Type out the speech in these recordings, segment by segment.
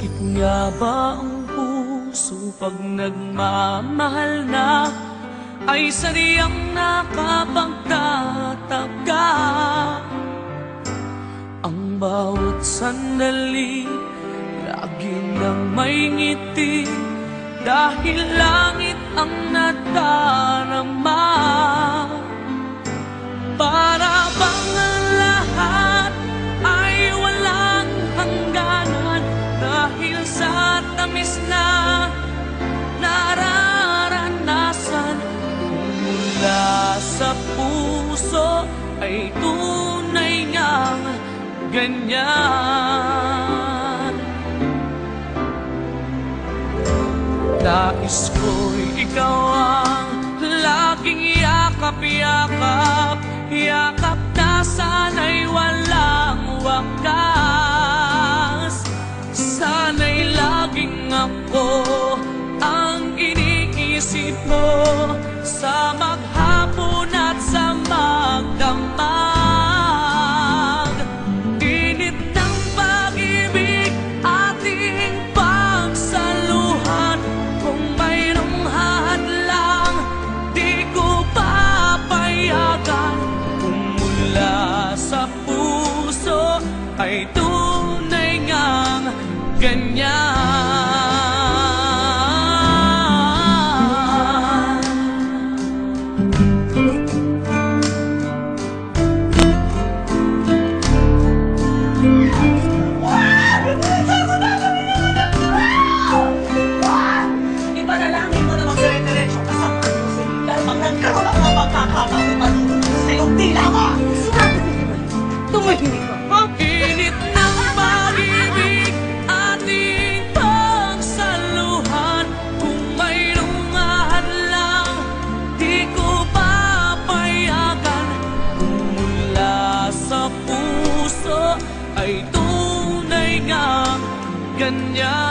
Bakit nga ba ang puso pag nagmamahal na ay sadyang nakapagtataka? Ang bawat sandali lagi nang may ngiti, dahil langit ang nadarama. Para bang ang lahat ay walang hangganan, dahil sa tamis na nararanasan. Mula sa puso ay tunay ngang ganyan. Nais ko'y ikaw ang laging yakap-yakap, yakap na sana'y walang wakas. Sana'y laging ako ang iniisip mo, sa maghapon at sa magdamag. Init ng pag-ibig ating pagsaluhan, kung mayroong hadlang di ko papayagan. Kung mula sa puso ay tunay ngang ganyan. Tumahimik ka, ha? Init ng pag-ibig ating pagsaluhan, kung mayroong hadlang di ko papayagan. Kung mula sa puso ay tunay ngang ganyan.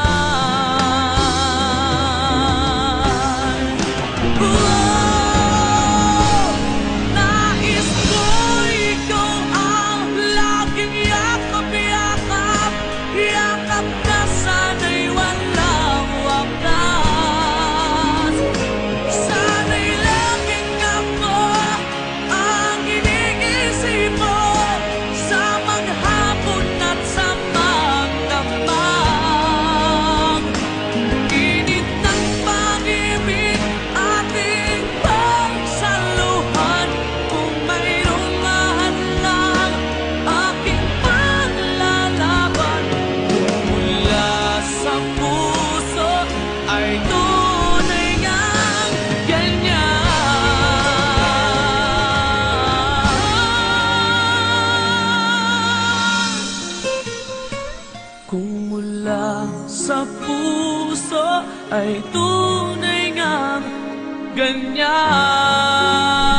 Kung mula sa puso ay tunay ngang ganyan.